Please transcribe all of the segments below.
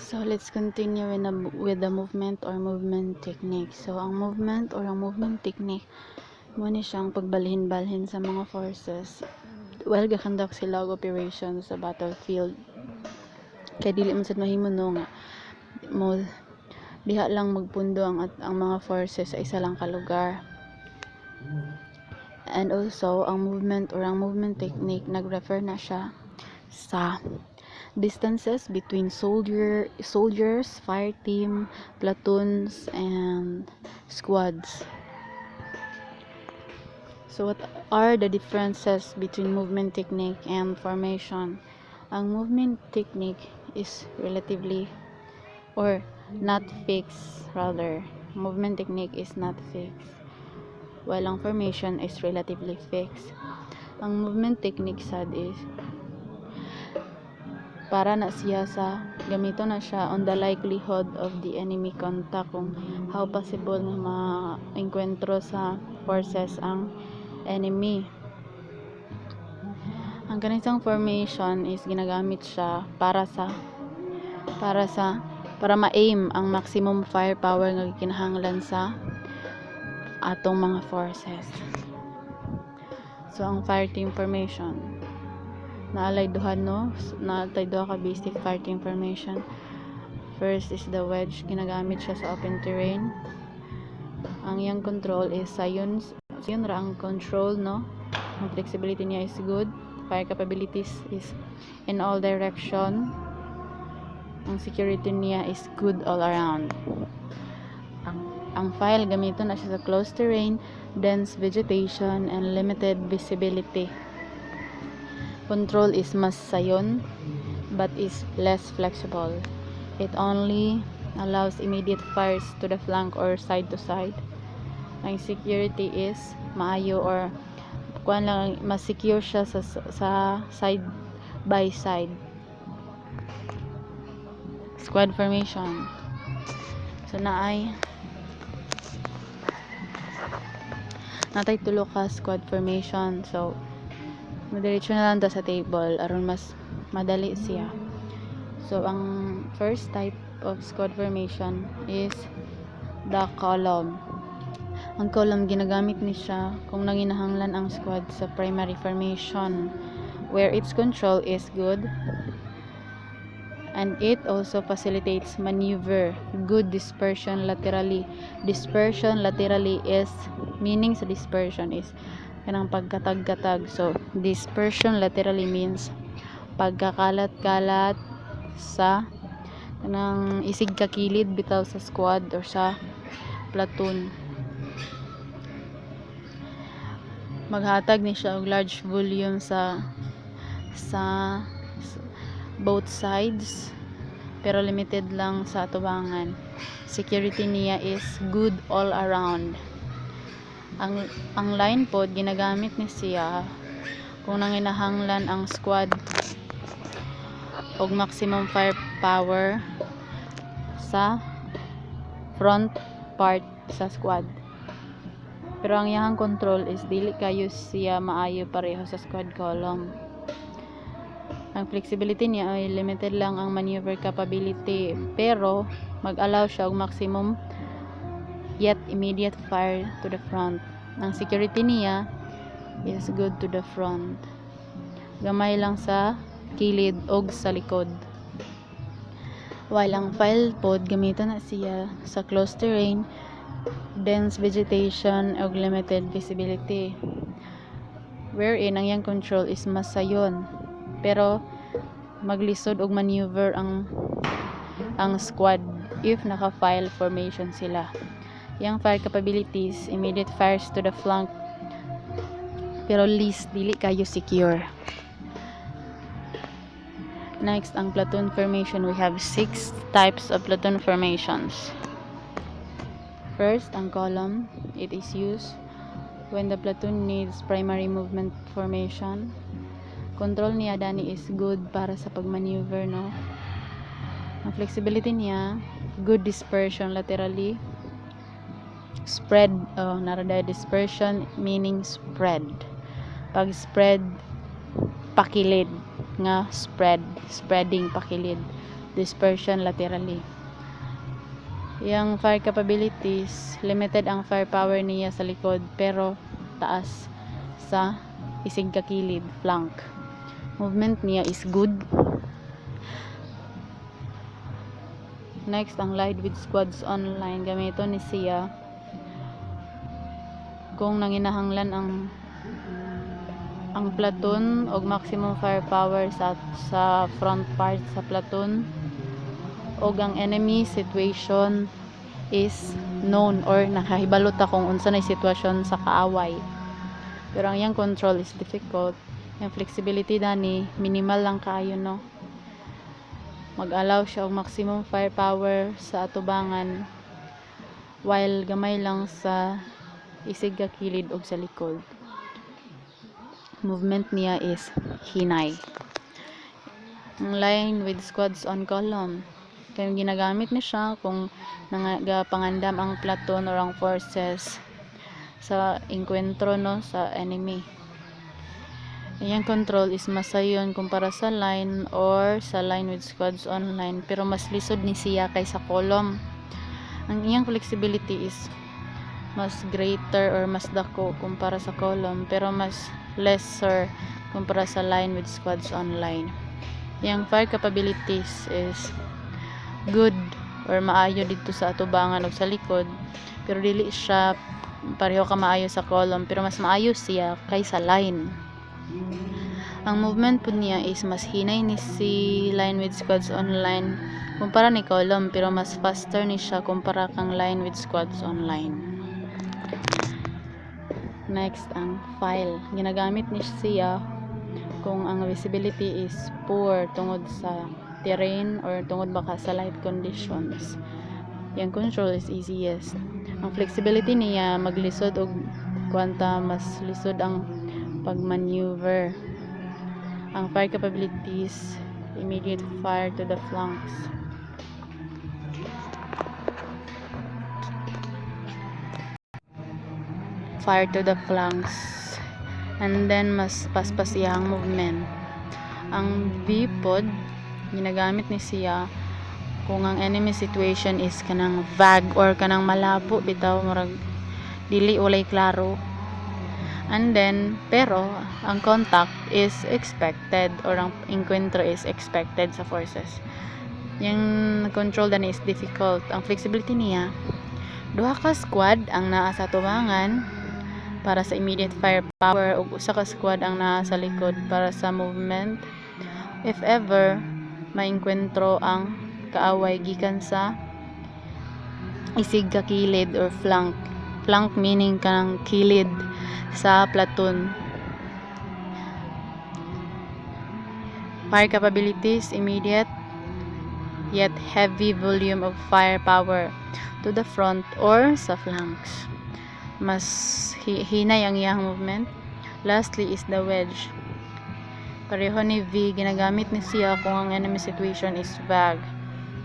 So let's continue with the movement or movement technique. So ang movement or ang movement technique mo ni siyang pagbalhin-balhin sa mga forces while gakandak sila og operation sa battlefield. Kay dili man sad mahimo no nga mo diha lang magpundo ang mga forces sa isa lang ka lugar. And also ang movement or ang movement technique nagrefer na siya sa distances between soldiers, fire team, platoons, and squads. So what are the differences between movement technique and formation? Ang movement technique is relatively or not fixed rather. Movement technique is not fixed, while ang formation is relatively fixed. Ang movement technique sad is para na siya sa gamito na siya on the likelihood of the enemy contact, kung how possible na ma-enkwentro sa forces ang enemy. Ang kanisang formation is ginagamit siya para ma-aim ang maximum firepower nga kinahanglan sa atong mga forces. So ang fire team formation naalay duha ka basic fire team formation. First is the wedge, ginagamit siya sa open terrain. Ang iyang control is sayon ra ang control no. Ang flexibility niya is good. Fire capabilities is in all direction. Ang security niya is good all around. Ang file gamiton na siya sa closed terrain, dense vegetation, and limited visibility. Control is mas sayon but is less flexible. It only allows immediate fires to the flank or side to side. Ang security is maayo or kuan lang, mas secure siya sa side by side. Squad formation. So natay tulo ka squad formation. So madiretso na lang ta sa table aron mas madali siya. So ang first type of squad formation is the column. Ang column ginagamit ni siya kung nanginahanglan ang squad sa primary formation where its control is good and it also facilitates maneuver, good dispersion laterally. Dispersion laterally is meaning sa dispersion is kanang pagkatag-katag. So dispersion laterally means pagkakalat-kalat sa kanang isig kakilid bitaw sa squad or sa platoon. Maghatag ni siya og large volume sa both sides pero limited lang sa atubangan. Security niya is good all around. Ang line pod ginagamit ni siya kung nanginahanglan ang squad og maximum firepower sa front part sa squad. Pero ang iyang control is dili kayo siya maayo pareho sa squad column. Ang flexibility niya ay limited lang ang maneuver capability pero mag-allow siya og maximum yet immediate fire to the front. Ang security niya is good to the front. Gamay lang sa kilid og sa likod. While ang file pod gamiton na siya sa closed terrain, dense vegetation og limited visibility. Wherein ang iyang control is mas sayon pero maglisod og maneuver ang squad if naka-file formation sila. Yang fire capabilities, immediate fires to the flank pero least dili kayo secure. Next, ang platoon formation. We have 6 types of platoon formations. First, ang column. It is used when the platoon needs primary movement formation. Control niya dani is good para sa pagmaneuver no. Ang flexibility niya, good dispersion laterally. Spread, narada dispersion meaning spread. Pag spread pakilid nga spreading pakilid. dispersion laterally. Yung fire capabilities, limited ang firepower niya sa likod pero taas sa isig kakilid, flank. Movement niya is good. Next, ang Light with Squads Online. Gamito ni siya kung nanginahanglan ang platoon og maximum firepower sa front part sa platoon og ang enemy situation is known or nakahibalot ta kung unsa nay sitwasyon sa kaaway. Pero ang iyang control is difficult. Yung flexibility dani minimal lang kaayo, no. Mag-allow siya og maximum firepower sa atubangan while gamay lang sa isig kakilid og sa likod. Movement niya is hinay. Ang line with squads on column, kaya ginagamit ni siya kung nagapangandam ang platoon or ang forces sa enkwentro, no, sa enemy. Iyang control is masayon kumpara sa line or sa line with squads online, pero mas lisod ni siya kaysa column. Ang iyang flexibility is mas greater or mas dako kumpara sa column, pero mas lesser kumpara sa line with squads online. Iyang fire capabilities is good or maayo dito sa atubangan o sa likod, pero dili siya pareho ka maayo sa column, pero mas maayo siya kaysa line. Ang movement po niya is mas hinay ni si line with squads online kumpara ni column, pero mas faster ni siya kumpara kang line with squads online. Next, ang file. Ginagamit ni siya kung ang visibility is poor tungod sa terrain or tungod baka sa light conditions. Yung control is easiest. Ang flexibility niya maglisod og kwanta mas lisod ang pagmaneuver. Ang fire capabilities, immediate fire to the flanks. Fire to the flanks. And then mas paspas iyang movement. Ang V-pod, ginagamit ni siya kung ang enemy situation is kanang vague or kanang malabo bitaw, murag dili walay klaro. And then, pero ang contact is expected or ang encuentro is expected sa forces. Yung control dani is difficult. Ang flexibility niya, duha ka squad ang naa sa tubangan para sa immediate firepower ug usa ka squad ang naa sa likod para sa movement. If ever maengkwentro ang kaaway gikan sa isig kakilid or flank. Flank meaning kanang kilid sa platoon. Fire capabilities, immediate yet heavy volume of firepower to the front or sa flanks. Mas hinay ang iyang movement. Lastly is the wedge. Pareho ni V, ginagamit ni siya kung ang enemy situation is vague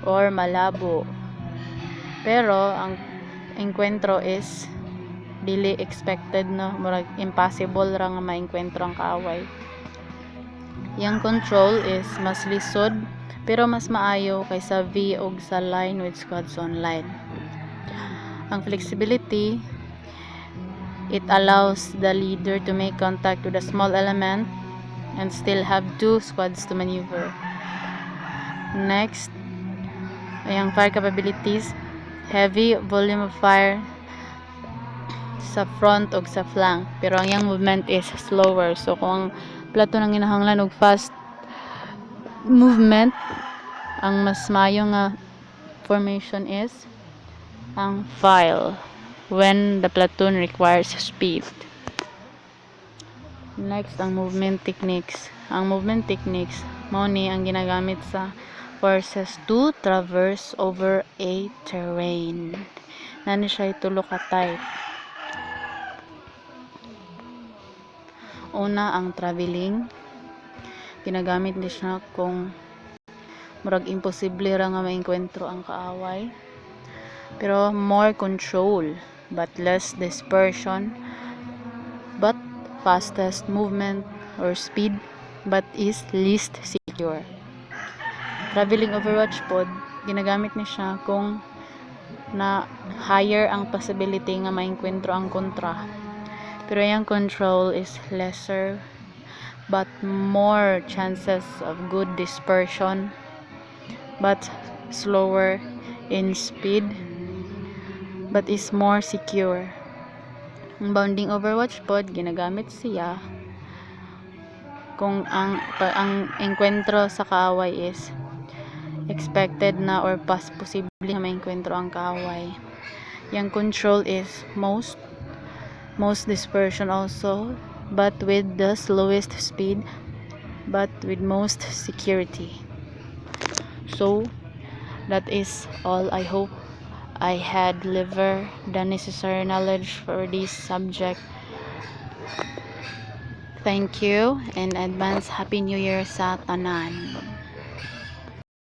or malabo. Pero ang enkwentro is dili expected, no, murag impossible ra nga maengkwentro ang kaaway. Yang control is mas lisod pero mas maayo kaysa V og sa line with squads online. Ang flexibility, it allows the leader to make contact with a small element and still have two squads to maneuver. Next, ayang fire capabilities, heavy volume of fire sa front o sa flank, pero ang iyang movement is slower. So kung ang platoon ang ginahanglan og fast movement, ang mas maayo nga formation is ang file when the platoon requires speed. Next, ang movement techniques. Ang movement techniques mao ni ang ginagamit sa forces to traverse over a terrain. Nani siya tulo ka type. Una, ang traveling. Ginagamit din siya kung murag imposible ra nga maengkwentro ang kaaway. Pero more control but less dispersion, but fastest movement or speed but is least secure. traveling overwatch pod, ginagamit ni siya kung na higher ang possibility nga maengkwentro ang kontra. Pero yung control is lesser but more chances of good dispersion but slower in speed but is more secure. Ang bounding overwatch pod ginagamit siya kung ang engkwentro sa kaaway is expected na or posible na maengkwentro ang kaaway. Yung control is most dispersion also, but with the slowest speed but with most security. So that is all. I hope I had delivered the necessary knowledge for this subject. Thank you and advance Happy New Year sa tanan.